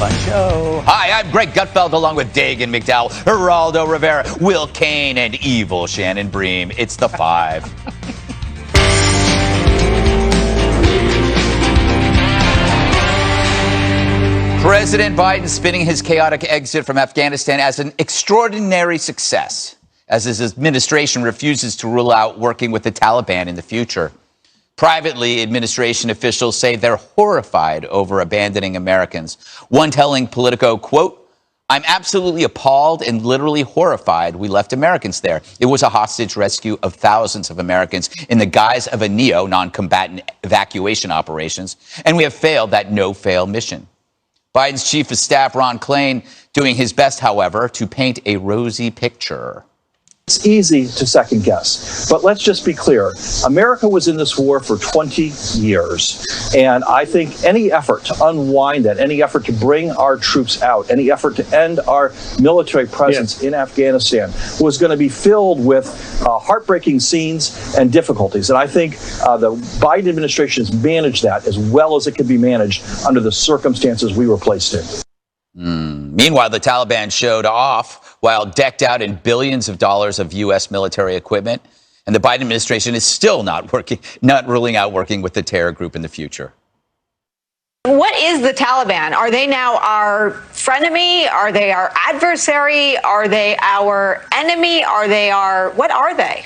fun show. Hi, I'm Greg Gutfeld along with Dagan McDowell, Geraldo Rivera, Will Kane, and evil Shannon Bream. It's the Five. President Biden spinning his chaotic exit from Afghanistan as an extraordinary success, as his administration refuses to rule out working with the Taliban in the future. Privately, administration officials say they're horrified over abandoning Americans. One telling Politico, quote, "I'm absolutely appalled and literally horrified we left Americans there. It was a hostage rescue of thousands of Americans in the guise of a non-combatant evacuation operations, and we have failed that no-fail mission." Biden's chief of staff, Ron Klain, doing his best, however, to paint a rosy picture. It's easy to second guess, but let's just be clear. America was in this war for 20 years, and I think any effort to unwind that, any effort to bring our troops out, any effort to end our military presence in Afghanistan was going to be filled with heartbreaking scenes and difficulties. And I think the Biden administration has managed that as well as it could be managed under the circumstances we were placed in. Meanwhile, the Taliban showed off while decked out in billions of dollars of U.S. military equipment. And the Biden administration is still not ruling out working with the terror group in the future. What is the Taliban? Are they now our frenemy? Are they our adversary? Are they our enemy? Are they our... What are they?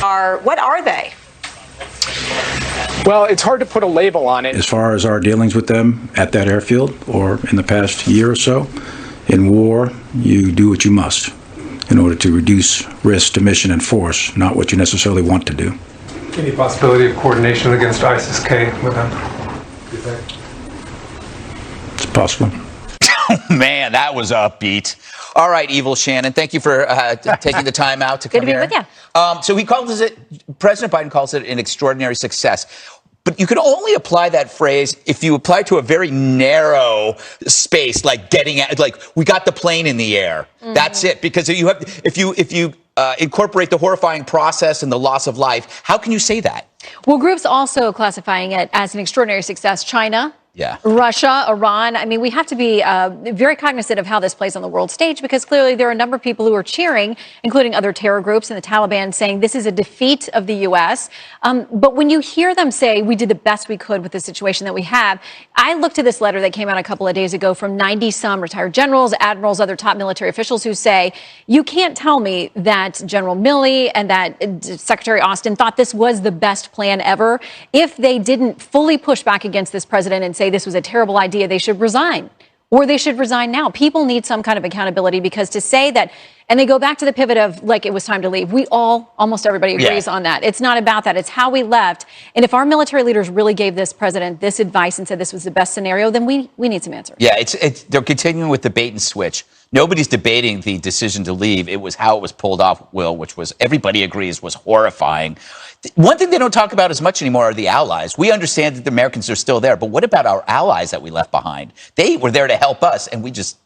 What are they? Well, it's hard to put a label on it. As far as our dealings with them at that airfield or in the past year or so, in war, you do what you must in order to reduce risk to mission and force, not what you necessarily want to do. Any possibility of coordination against ISIS-K with them? It's possible. Man, that was upbeat. All right, evil Shannon, thank you for taking the time out to come here. Good to be with you. So he calls it, President Biden calls it an extraordinary success. But you can only apply that phrase if you apply to a very narrow space, like getting at, like we got the plane in the air. Mm-hmm. That's it. Because if you incorporate the horrifying process and the loss of life, how can you say that? Well, groups also classifying it as an extraordinary success. China. Yeah. Russia, Iran. I mean, we have to be very cognizant of how this plays on the world stage, because clearly there are a number of people who are cheering, including other terror groups and the Taliban, saying this is a defeat of the U.S. But when you hear them say we did the best we could with the situation that we have, I looked at this letter that came out a couple of days ago from 90-some retired generals, admirals, other top military officials who say, you can't tell me that General Milley and that Secretary Austin thought this was the best plan ever. If they didn't fully push back against this president and say this was a terrible idea, they should resign, or they should resign now. People need some kind of accountability, because to say that, and they go back to the pivot of like it was time to leave. Almost everybody agrees on that. It's not about that. It's how we left. And if our military leaders really gave this president this advice and said this was the best scenario, then we need some answers. Yeah, they're continuing with the bait and switch. Nobody's debating the decision to leave. It was how it was pulled off, Will, which was, everybody agrees, was horrifying. One thing they don't talk about as much anymore are the allies. We understand that the Americans are still there, but what about our allies that we left behind? They were there to help us, and we just,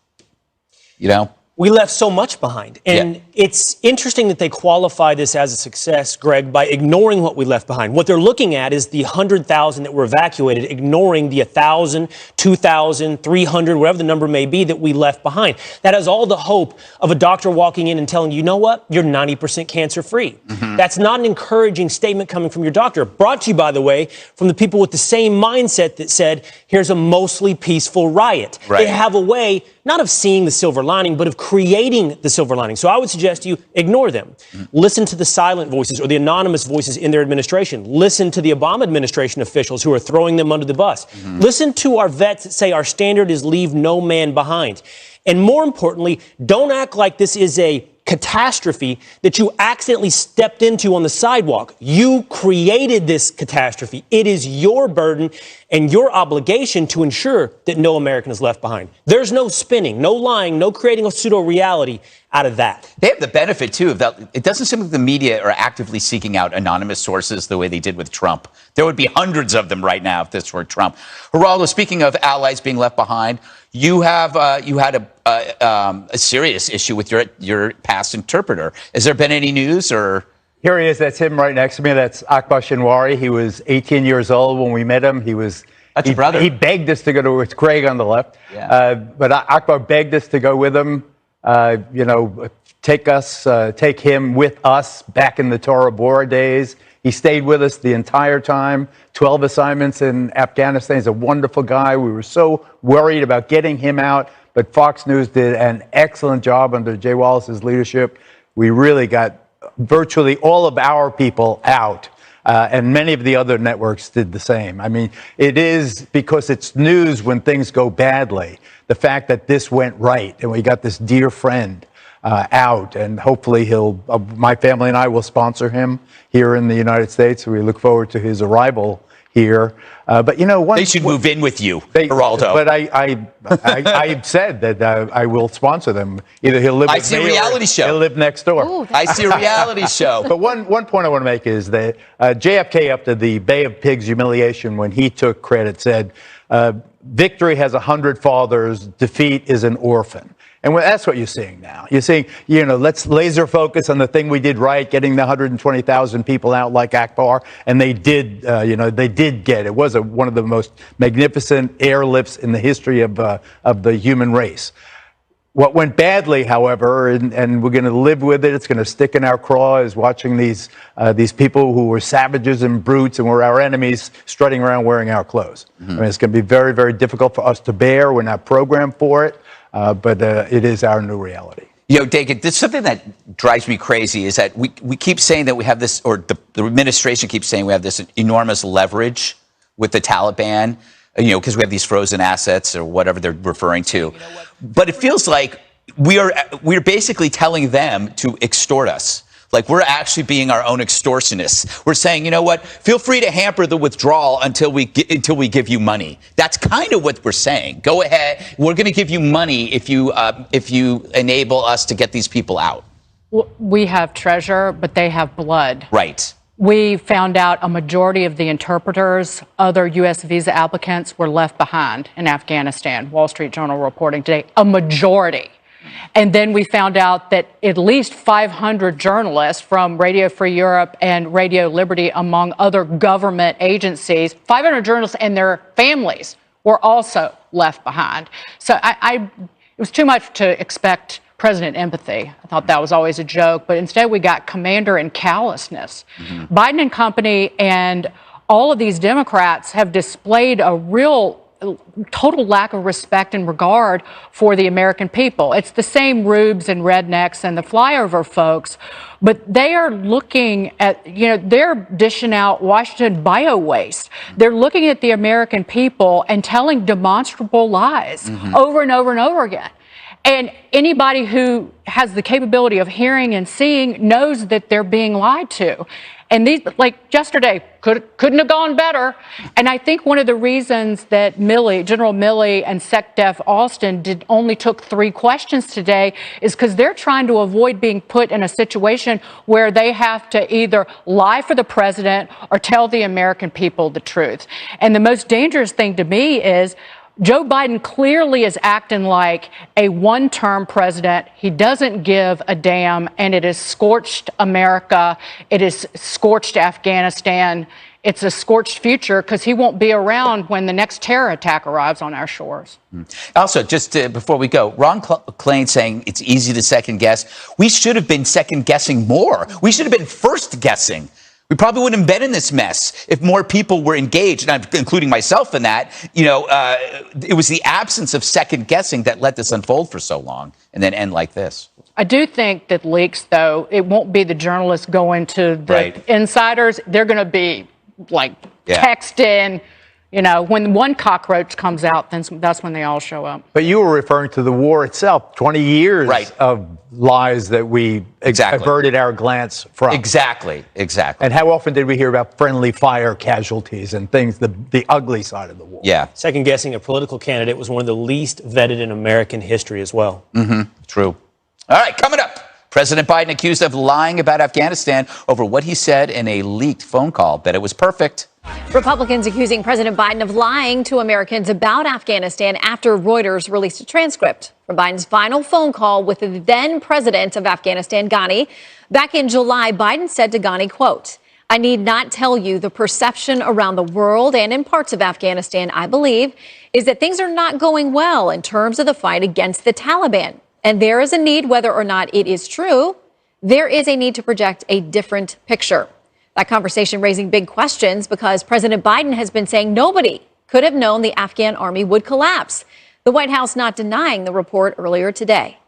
We left so much behind. And it's interesting that they qualify this as a success, Greg, by ignoring what we left behind. What they're looking at is the 100,000 that were evacuated, ignoring the 1,000, 2,000, 300, whatever the number may be that we left behind. That has all the hope of a doctor walking in and telling you, know what, you're 90% cancer-free. Mm-hmm. That's not an encouraging statement coming from your doctor. Brought to you, by the way, from the people with the same mindset that said, here's a mostly peaceful riot. Right. They have a way, not of seeing the silver lining, but of creating the silver lining. So I would suggest you ignore them. Mm-hmm. Listen to the silent voices or the anonymous voices in their administration. Listen to the Obama administration officials who are throwing them under the bus. Mm-hmm. Listen to our vets that say our standard is leave no man behind. And more importantly, don't act like this is a catastrophe that you accidentally stepped into on the sidewalk. You created this catastrophe. It is your burden and your obligation to ensure that no American is left behind. There's no spinning, no lying, no creating a pseudo-reality out of that. They have the benefit, too, of that. It doesn't seem like the media are actively seeking out anonymous sources the way they did with Trump. There would be hundreds of them right now if this were Trump. Geraldo, speaking of allies being left behind, you had a serious issue with your past interpreter. Has there been any news or? Here he is. That's him right next to me. That's Akbar Shinwari. He was 18 years old when we met him. That's your brother. He begged us to go to, it's Craig on the left. Yeah. But Akbar begged us to go with him, take him with us back in the Tora Bora days. He stayed with us the entire time, 12 assignments in Afghanistan. He's a wonderful guy. We were so worried about getting him out, but Fox News did an excellent job under Jay Wallace's leadership. We really got virtually all of our people out, and many of the other networks did the same. I mean, it is because it's news when things go badly. The fact that this went right, and we got this dear friend out, and hopefully my family and I will sponsor him here in the United States. We look forward to his arrival here. But they should move in with you, Geraldo. But I said that I will sponsor them. Either he'll live. I see a reality show. He'll live next door. Ooh, I see a reality show. But one point I want to make is that JFK, after the Bay of Pigs humiliation, when he took credit, said, "Victory has 100 fathers. Defeat is an orphan." And that's what you're seeing now. You're seeing, let's laser focus on the thing we did right, getting the 120,000 people out like Akbar, and they did. They did get it. It was one of the most magnificent airlifts in the history of the human race. What went badly, however, and we're going to live with it. It's going to stick in our craw, is watching these people who were savages and brutes and were our enemies strutting around wearing our clothes. I mean, it's going to be very, very difficult for us to bear. We're not programmed for it. But it is our new reality. David, there's something that drives me crazy is that we keep saying that we have this, or the administration keeps saying we have this enormous leverage with the Taliban, because we have these frozen assets or whatever they're referring to. But it feels like we're basically telling them to extort us. Like we're actually being our own extortionists. We're saying, you know what? Feel free to hamper the withdrawal until we give you money. That's kind of what we're saying. Go ahead. We're going to give you money if you enable us to get these people out. We have treasure, but they have blood. Right. We found out a majority of the interpreters, other U.S. visa applicants, were left behind in Afghanistan. Wall Street Journal reporting today, a majority. And then we found out that at least 500 journalists from Radio Free Europe and Radio Liberty, among other government agencies, 500 journalists and their families were also left behind. So it was too much to expect President empathy. I thought that was always a joke, but instead we got commander and callousness. Biden and company and all of these Democrats have displayed a real total lack of respect and regard for the American people. It's the same rubes and rednecks and the flyover folks, but they are looking at, they're dishing out Washington bio waste. They're looking at the American people and telling demonstrable lies over and over and over again. And anybody who has the capability of hearing and seeing knows that they're being lied to. And these, like yesterday, couldn't have gone better. And I think one of the reasons that General Milley and SecDef Austin only took 3 questions today is because they're trying to avoid being put in a situation where they have to either lie for the president or tell the American people the truth. And the most dangerous thing to me is Joe Biden clearly is acting like a one-term president. He doesn't give a damn, and it has scorched America. It has scorched Afghanistan. It's a scorched future because he won't be around when the next terror attack arrives on our shores. Also, just before we go, Ron Klain saying it's easy to second guess. We should have been second guessing more. We should have been first guessing. We probably wouldn't have been in this mess if more people were engaged, and I'm including myself in that. It was the absence of second guessing that let this unfold for so long and then end like this. I do think that leaks, though, it won't be the journalists going to the insiders. They're going to be texting. When one cockroach comes out, then that's when they all show up. But you were referring to the war itself, 20 years of lies that we averted our glance from. Exactly. And how often did we hear about friendly fire casualties and things, the ugly side of the war? Yeah. Second guessing a political candidate was one of the least vetted in American history as well. True. All right, coming up. President Biden accused of lying about Afghanistan over what he said in a leaked phone call. Bet it was perfect. Republicans accusing President Biden of lying to Americans about Afghanistan after Reuters released a transcript from Biden's final phone call with the then president of Afghanistan, Ghani. Back in July, Biden said to Ghani, quote, "I need not tell you the perception around the world and in parts of Afghanistan, I believe, is that things are not going well in terms of the fight against the Taliban. And there is a need, whether or not it is true, there is a need to project a different picture." That conversation raising big questions because President Biden has been saying nobody could have known the Afghan army would collapse. The White House not denying the report earlier today.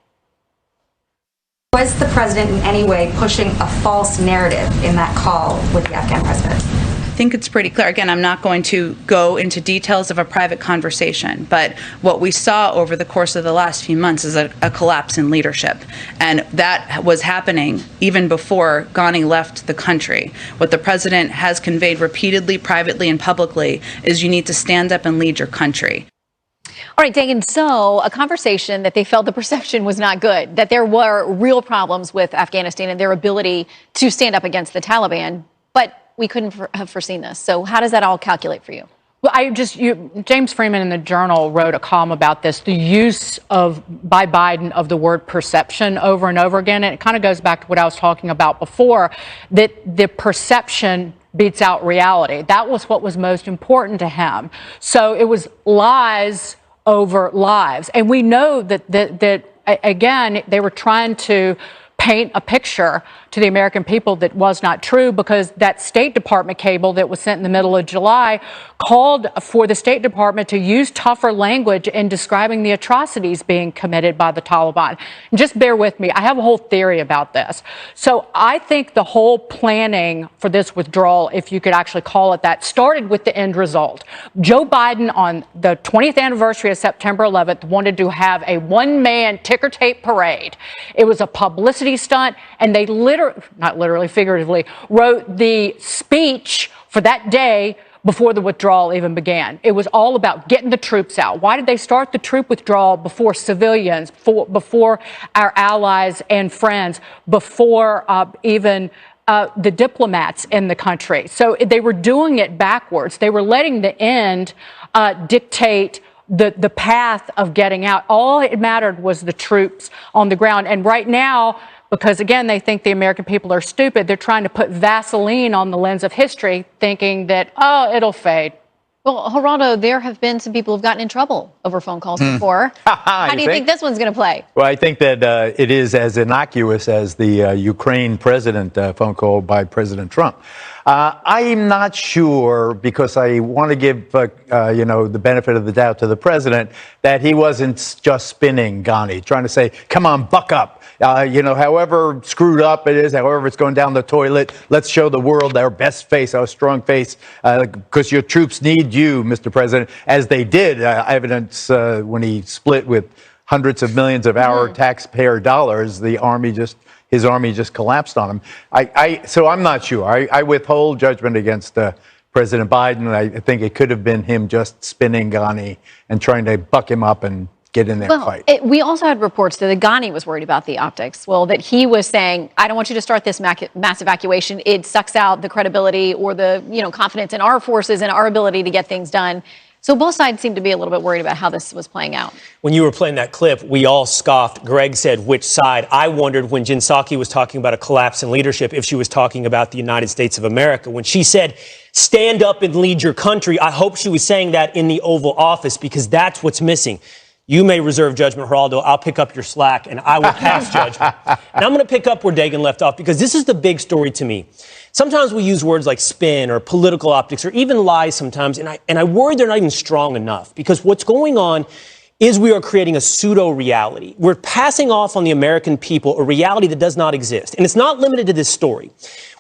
Was the president in any way pushing a false narrative in that call with the Afghan president? I think it's pretty clear. Again, I'm not going to go into details of a private conversation, but what we saw over the course of the last few months is a collapse in leadership. And that was happening even before Ghani left the country. What the president has conveyed repeatedly, privately, and publicly is you need to stand up and lead your country. All right, Dagan, so a conversation that they felt the perception was not good, that there were real problems with Afghanistan and their ability to stand up against the Taliban, but we couldn't have foreseen this. So how does that all calculate for you? Well, James Freeman in the Journal wrote a column about this, the use by Biden of the word perception over and over again. And it kind of goes back to what I was talking about before, that the perception beats out reality. That was what was most important to him. So it was lies over lives. And we know that again, they were trying to paint a picture to the American people that was not true, because that State Department cable that was sent in the middle of July called for the State Department to use tougher language in describing the atrocities being committed by the Taliban. And just bear with me. I have a whole theory about this. So I think the whole planning for this withdrawal, if you could actually call it that, started with the end result. Joe Biden on the 20th anniversary of September 11th wanted to have a one-man ticker tape parade. It was a publicity stunt, and they not literally, figuratively, wrote the speech for that day before the withdrawal even began. It was all about getting the troops out. Why did they start the troop withdrawal before civilians, before our allies and friends, before even the diplomats in the country? So they were doing it backwards. They were letting the end dictate the path of getting out. All it mattered was the troops on the ground. And right now, because, again, they think the American people are stupid, they're trying to put Vaseline on the lens of history, thinking that, oh, it'll fade. Well, Geraldo, there have been some people who've gotten in trouble over phone calls before. How do you think this one's going to play? Well, I think that it is as innocuous as the Ukraine president phone call by President Trump. I'm not sure, because I want to give, the benefit of the doubt to the president, that he wasn't just spinning Ghani, trying to say, come on, buck up. However screwed up it is, however it's going down the toilet, let's show the world our best face, our strong face, because your troops need you, Mr. President, as they did, evidence when he split with hundreds of millions of our taxpayer dollars. His army just collapsed on him. So I'm not sure. I withhold judgment against President Biden. I think it could have been him just spinning Ghani and trying to buck him up and get in there and fight. We also had reports that Ghani was worried about the optics. Well, that he was saying, I don't want you to start this mass evacuation. It sucks out the credibility or the confidence in our forces and our ability to get things done. So both sides seem to be a little bit worried about how this was playing out. When you were playing that clip, we all scoffed. Greg said, which side? I wondered when Jen Psaki was talking about a collapse in leadership if she was talking about the United States of America. When she said, stand up and lead your country, I hope she was saying that in the Oval Office, because that's what's missing. You may reserve judgment, Geraldo. I'll pick up your slack, and I will pass judgment. And I'm going to pick up where Dagan left off, because this is the big story to me. Sometimes we use words like spin or political optics or even lies sometimes, and I worry they're not even strong enough, because what's going on is we are creating a pseudo-reality. We're passing off on the American people a reality that does not exist. And it's not limited to this story.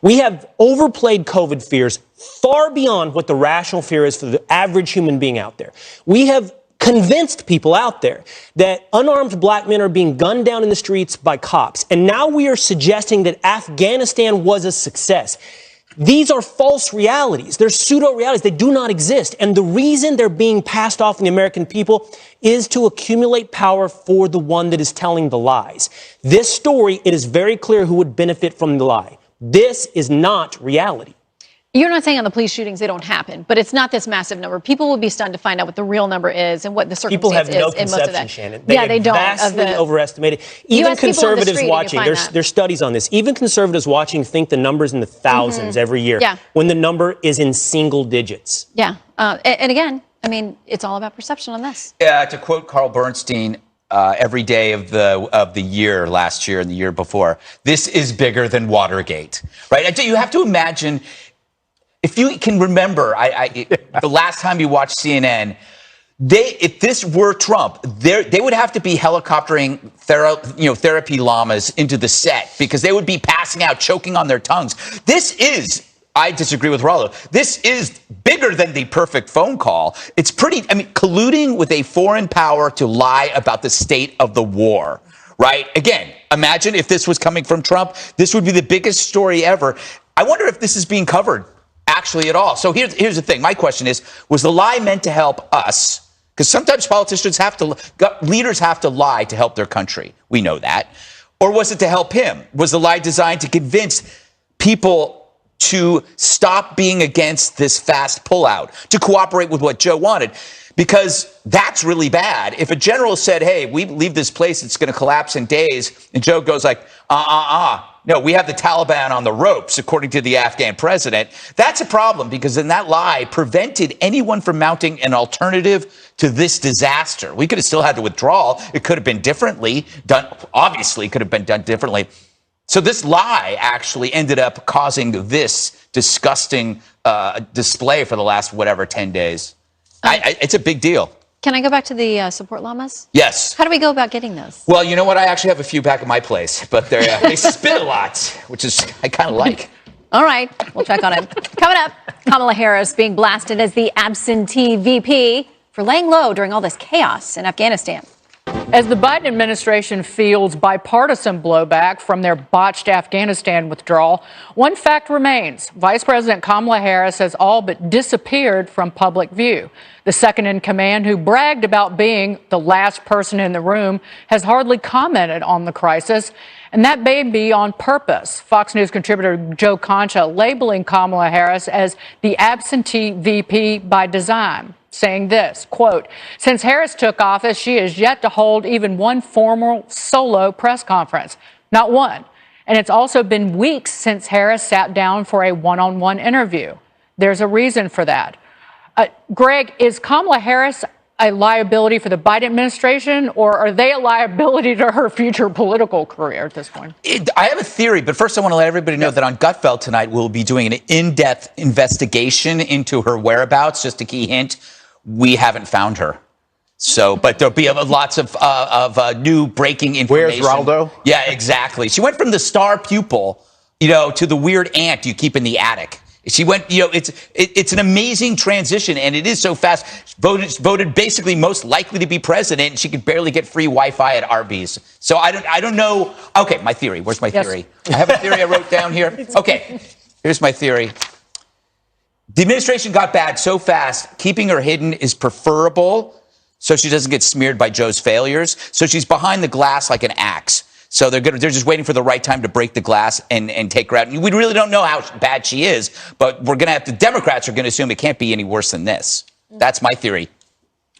We have overplayed COVID fears far beyond what the rational fear is for the average human being out there. We have convinced people out there that unarmed black men are being gunned down in the streets by cops. And now we are suggesting that Afghanistan was a success. These are false realities. They're pseudo-realities. They do not exist. And the reason they're being passed off on the American people is to accumulate power for the one that is telling the lies. This story, it is very clear who would benefit from the lie. This is not reality. You're not saying on the police shootings they don't happen, but it's not this massive number. People will be stunned to find out what the real number is and what the circumstance is. People have no in most of conception, that. Shannon. They don't. Vastly overestimated. Even conservatives watching, there's studies on this. Even conservatives watching think the number's in the thousands every year, when the number is in single digits. Yeah. And again, I mean, it's all about perception on this. To quote Carl Bernstein, every day of the year, last year and the year before, this is bigger than Watergate, right? You have to imagine. If you can remember, the last time you watched CNN, if this were Trump, they would have to be helicoptering therapy llamas into the set because they would be passing out, choking on their tongues. This is, I disagree with Rollo, this is bigger than the perfect phone call. It's colluding with a foreign power to lie about the state of the war, right? Again, imagine if this was coming from Trump. This would be the biggest story ever. I wonder if this is being covered actually at all. So here's the thing. My question is, was the lie meant to help us? Because sometimes leaders have to lie to help their country. We know that. Or was it to help him? Was the lie designed to convince people to stop being against this fast pullout, to cooperate with what Joe wanted? Because that's really bad. If a general said, hey, we leave this place, it's going to collapse in days, and Joe goes like, no, we have the Taliban on the ropes, according to the Afghan president. That's a problem because then that lie prevented anyone from mounting an alternative to this disaster. We could have still had the withdrawal. It could have been differently done. Obviously, could have been done differently. So this lie actually ended up causing this disgusting display for the last 10 days. It's a big deal. Can I go back to the support llamas? Yes. How do we go about getting those? Well, you know what? I actually have a few back at my place, but they spit a lot, which is I kind of like. All right, we'll check on it. Coming up, Kamala Harris being blasted as the absentee VP for laying low during all this chaos in Afghanistan. As the Biden administration fields bipartisan blowback from their botched Afghanistan withdrawal, one fact remains. Vice President Kamala Harris has all but disappeared from public view. The second in command, who bragged about being the last person in the room, has hardly commented on the crisis, and that may be on purpose. Fox News contributor Joe Concha labeling Kamala Harris as the absentee VP by design, saying this, quote, since Harris took office, she has yet to hold even one formal solo press conference. Not one. And it's also been weeks since Harris sat down for a one-on-one interview. There's a reason for that. Greg, is Kamala Harris a liability for the Biden administration, or are they a liability to her future political career at this point? I have a theory, but first I want to let everybody know that on Gutfeld tonight, we'll be doing an in-depth investigation into her whereabouts. Just a key hint. We haven't found her. So, but there'll be lots of new breaking information. Where's Raldo? Yeah, exactly. She went from the star pupil, to the weird aunt you keep in the attic. She went, it's an amazing transition, and it is so fast. Voted basically most likely to be president, and she could barely get free Wi-Fi at Arby's. So I don't know. Okay, my theory. Where's my theory? I have a theory I wrote down here. Okay, here's my theory. The administration got bad so fast, keeping her hidden is preferable so she doesn't get smeared by Joe's failures. So she's behind the glass like an axe. So they're just waiting for the right time to break the glass and take her out. And we really don't know how bad she is, but the Democrats are going to assume it can't be any worse than this. That's my theory.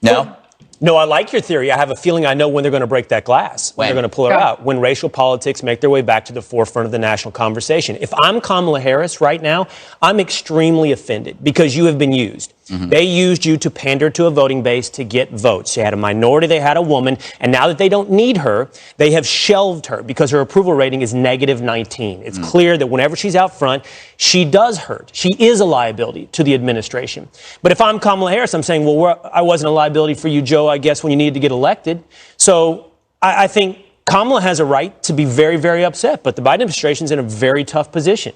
No? No, I like your theory. I have a feeling I know when they're going to break that glass. When they're going to pull her out. When racial politics make their way back to the forefront of the national conversation. If I'm Kamala Harris right now, I'm extremely offended because you have been used. Mm-hmm. They used you to pander to a voting base to get votes. They had a minority, they had a woman, and now that they don't need her, they have shelved her because her approval rating is -19. It's clear that whenever she's out front, she does hurt. She is a liability to the administration. But if I'm Kamala Harris, I'm saying, well, I wasn't a liability for you, Joe, I guess, when you needed to get elected. So I think Kamala has a right to be very, very upset, but the Biden administration's in a very tough position.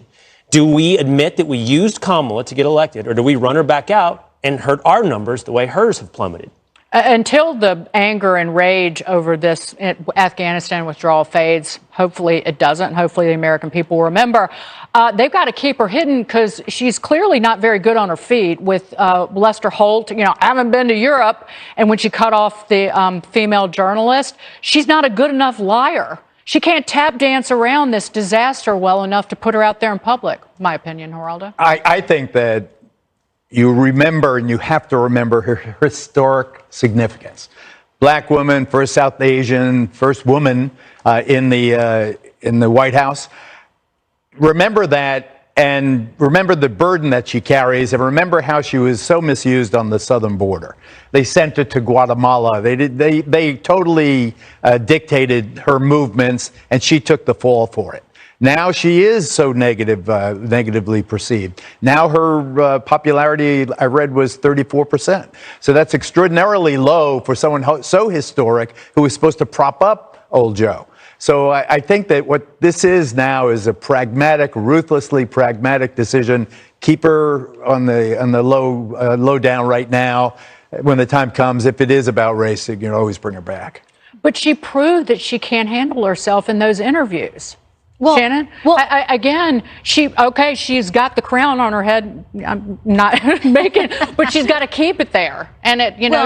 Do we admit that we used Kamala to get elected, or do we run her back out and hurt our numbers the way hers have plummeted? Until the anger and rage over this Afghanistan withdrawal fades, hopefully it doesn't. Hopefully the American people will remember. They've got to keep her hidden because she's clearly not very good on her feet with Lester Holt. I haven't been to Europe. And when she cut off the female journalist, she's not a good enough liar. She can't tap dance around this disaster well enough to put her out there in public, my opinion, Geraldo. I think that you remember, and you have to remember, her historic significance. Black woman, first South Asian, first woman in the White House. Remember that, and remember the burden that she carries, and remember how she was so misused on the southern border. They sent her to Guatemala. They totally dictated her movements, and she took the fall for it. Now she is so negatively perceived. Now her popularity, I read, was 34%. So that's extraordinarily low for someone so historic who was supposed to prop up old Joe. So I think that what this is now is a pragmatic, ruthlessly pragmatic decision. Keep her on the low down right now. When the time comes, if it is about race, you can always bring her back. But she proved that she can't handle herself in those interviews. Well, Shannon, again, she's got the crown on her head. I'm not making, but she's got to keep it there. And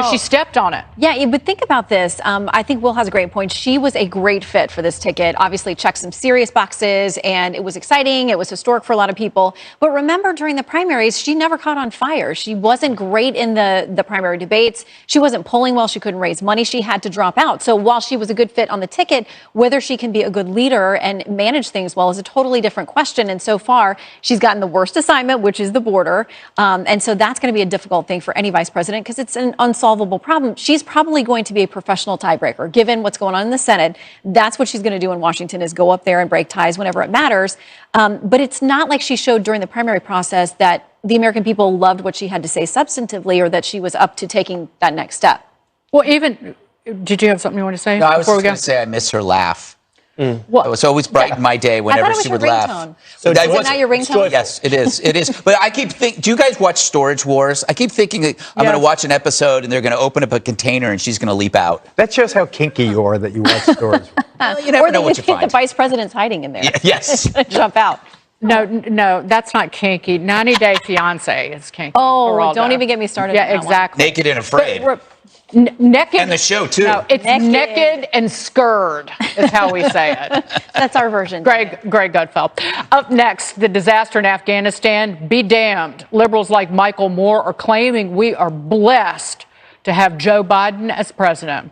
she stepped on it. Yeah, but think about this. I think Will has a great point. She was a great fit for this ticket. Obviously, checked some serious boxes, and it was exciting. It was historic for a lot of people. But remember, during the primaries, she never caught on fire. She wasn't great in the primary debates. She wasn't polling well. She couldn't raise money. She had to drop out. So while she was a good fit on the ticket, whether she can be a good leader and manage things well is a totally different question. And so far, she's gotten the worst assignment, which is the border. And so that's going to be a difficult thing for any vice president because it's an unsolvable problem. She's probably going to be a professional tiebreaker, given what's going on in the Senate. That's what she's going to do in Washington is go up there and break ties whenever it matters. But it's not like she showed during the primary process that the American people loved what she had to say substantively or that she was up to taking that next step. Well, did you have something you want to say? No, I was just going to say I miss her laugh. It was always brightened my day whenever she would laugh. So is it not your ringtone? Yes, it is. It is. But I keep thinking, do you guys watch Storage Wars? I keep thinking that I'm going to watch an episode and they're going to open up a container and she's going to leap out. That shows how kinky you are that you watch Storage Wars. Well, you never know what you find. The vice president's hiding in there. Yes. Jump out. No, that's not kinky. 90 Day Fiance is kinky. Oh, don't even get me started. Yeah, exactly. Naked and Afraid. Naked. And the show, too. No, it's naked and scared is how we say it. That's our version. Greg Gutfeld. Up next, the disaster in Afghanistan. Be damned. Liberals like Michael Moore are claiming we are blessed to have Joe Biden as president.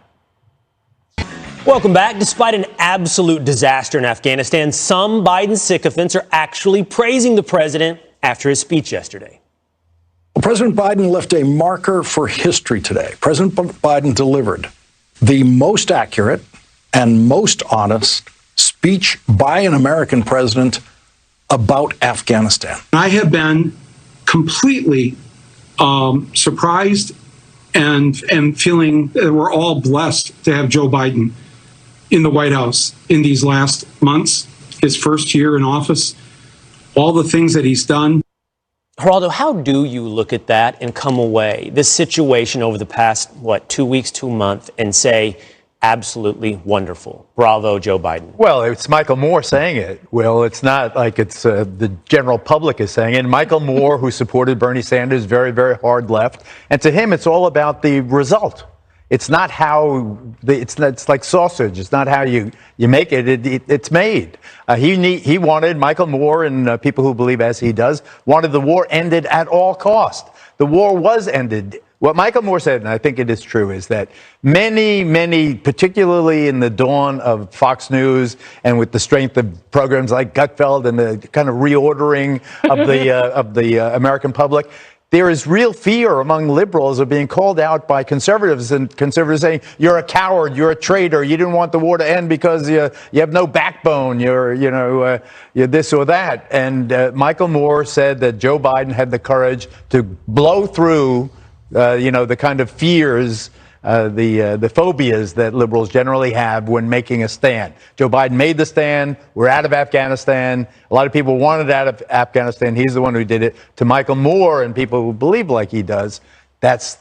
Welcome back. Despite an absolute disaster in Afghanistan, some Biden sycophants are actually praising the president after his speech yesterday. Well, President Biden left a marker for history today. President Biden delivered the most accurate and most honest speech by an American president about Afghanistan. I have been completely surprised and feeling that we're all blessed to have Joe Biden in the White House in these last months, his first year in office, all the things that he's done. Geraldo, how do you look at that and come away, this situation over the past, 2 weeks, 2 months, and say, absolutely wonderful. Bravo, Joe Biden. Well, it's Michael Moore saying it, Will. It's not like it's the general public is saying it. Michael Moore, who supported Bernie Sanders, very, very hard left. And to him, it's all about the result. It's not how, it's like sausage. It's not how you make it. It's made. He wanted, Michael Moore and people who believe as he does, wanted the war ended at all cost. The war was ended. What Michael Moore said, and I think it is true, is that many, particularly in the dawn of Fox News and with the strength of programs like Gutfeld and the kind of reordering of the American public, there is real fear among liberals of being called out by conservatives, and conservatives saying, you're a coward, you're a traitor, you didn't want the war to end because you have no backbone, you're this or that. And Michael Moore said that Joe Biden had the courage to blow through, the kind of fears, the phobias that liberals generally have when making a stand. Joe Biden made the stand. We're out of Afghanistan. A lot of people wanted out of Afghanistan. He's the one who did it. To Michael Moore and people who believe like he does, That's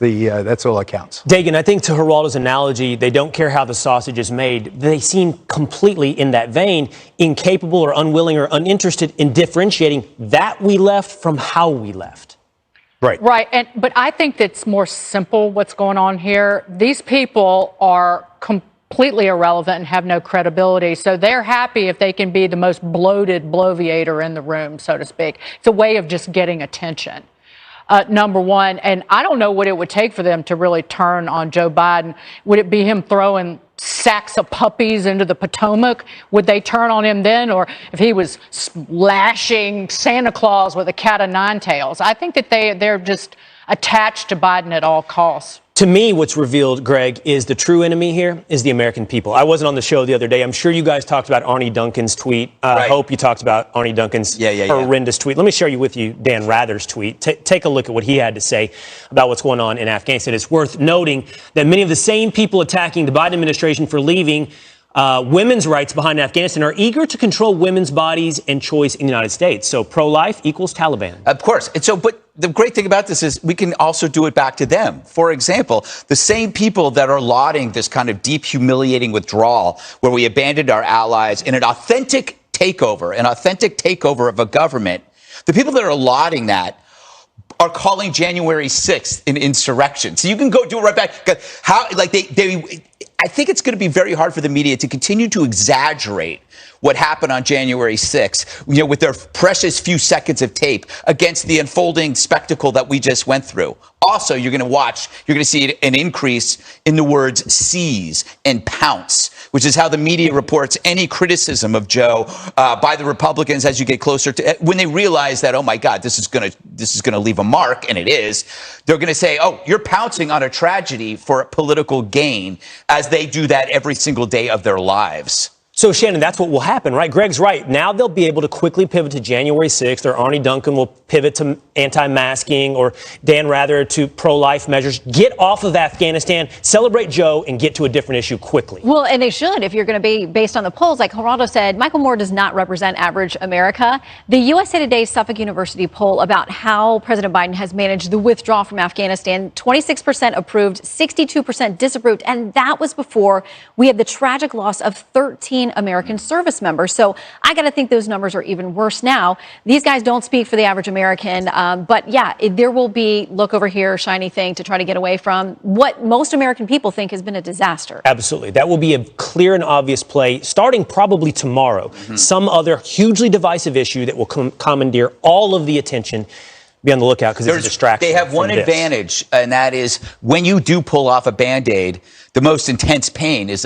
all that counts. Dagan, I think to Geraldo's analogy, they don't care how the sausage is made. They seem completely in that vein, incapable or unwilling or uninterested in differentiating that we left from how we left. Right. But I think that's more simple what's going on here. These people are completely irrelevant and have no credibility. So they're happy if they can be the most bloated bloviator in the room, so to speak. It's a way of just getting attention. Number one, and I don't know what it would take for them to really turn on Joe Biden. Would it be him throwing sacks of puppies into the Potomac? Would they turn on him then? Or if he was lashing Santa Claus with a cat of nine tails? I think that they're just attached to Biden at all costs. To me, what's revealed, Greg, is the true enemy here is the American people. I wasn't on the show the other day. I'm sure you guys talked about Arnie Duncan's tweet. I hope you talked about Arnie Duncan's horrendous tweet. Let me share with you Dan Rather's tweet. Take a look at what he had to say about what's going on in Afghanistan. It's worth noting that many of the same people attacking the Biden administration for leaving women's rights behind Afghanistan are eager to control women's bodies and choice in the United States. So pro-life equals Taliban. Of course. And so, but the great thing about this is we can also do it back to them. For example, the same people that are lauding this kind of deep, humiliating withdrawal where we abandoned our allies in an authentic takeover of a government, the people that are lauding that are calling January 6th an insurrection. So you can go do it right back. How, like I think it's going to be very hard for the media to continue to exaggerate what happened on January 6th, with their precious few seconds of tape against the unfolding spectacle that we just went through. Also, you're going to see an increase in the words seize and pounce, which is how the media reports any criticism of Joe by the Republicans as you get closer to when they realize that, oh my God, this is going to leave a mark, and it is. They're going to say, oh, you're pouncing on a tragedy for political gain, as they do that every single day of their lives. So, Shannon, that's what will happen, right? Greg's right. Now they'll be able to quickly pivot to January 6th, or Arnie Duncan will pivot to anti-masking, or Dan Rather to pro-life measures. Get off of Afghanistan, celebrate Joe, and get to a different issue quickly. Well, and they should, if you're going to be based on the polls. Like Geraldo said, Michael Moore does not represent average America. The USA Today's Suffolk University poll about how President Biden has managed the withdrawal from Afghanistan, 26% approved, 62% disapproved, and that was before we had the tragic loss of 13 American service members. So I got to think those numbers are even worse now. These guys don't speak for the average American, but yeah, there will be look over here, shiny thing to try to get away from what most American people think has been a disaster. Absolutely. That will be a clear and obvious play starting probably tomorrow. Some other hugely divisive issue that will commandeer all of the attention. Be on the lookout because it's a distraction. They have one advantage, and that is when you do pull off a Band-Aid, the most intense pain is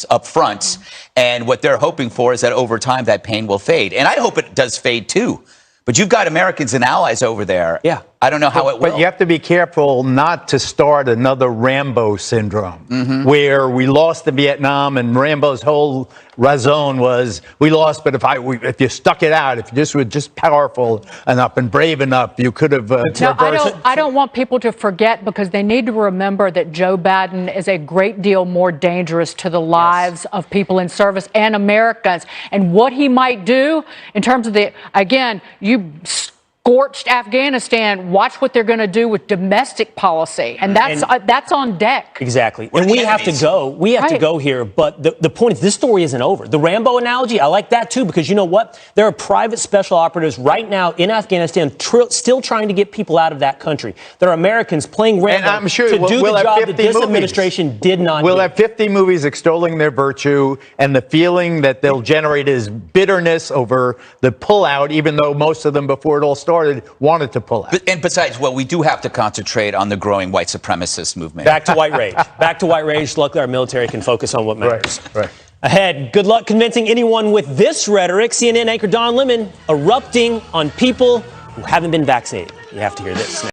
up front, and what they're hoping for is that over time that pain will fade. And I hope it does fade too. But you've got Americans and allies over there. Yeah. I don't know how it will. But you have to be careful not to start another Rambo syndrome, where we lost in Vietnam, and Rambo's whole raison was, we lost, but if you stuck it out, if you just were just powerful enough and brave enough, you could have I don't want people to forget, because they need to remember that Joe Biden is a great deal more dangerous to the lives of people in service and Americans. And what he might do in terms of you scorched Afghanistan, watch what they're going to do with domestic policy. And that's on deck. Exactly. And we have to go. We have to go here. But the point is, this story isn't over. The Rambo analogy, I like that too, because you know what? There are private special operatives right now in Afghanistan still trying to get people out of that country. There are Americans playing Rambo I'm sure to do we'll the job that this movies. administration did not do. We'll have 50 movies extolling their virtue, and the feeling that they'll generate is bitterness over the pullout, even though most of them, before it all started, wanted to pull out. And besides, we do have to concentrate on the growing white supremacist movement. Back to white rage. Back to white rage. Luckily, our military can focus on what matters. Right. Ahead, good luck convincing anyone with this rhetoric. CNN anchor Don Lemon erupting on people who haven't been vaccinated. You have to hear this.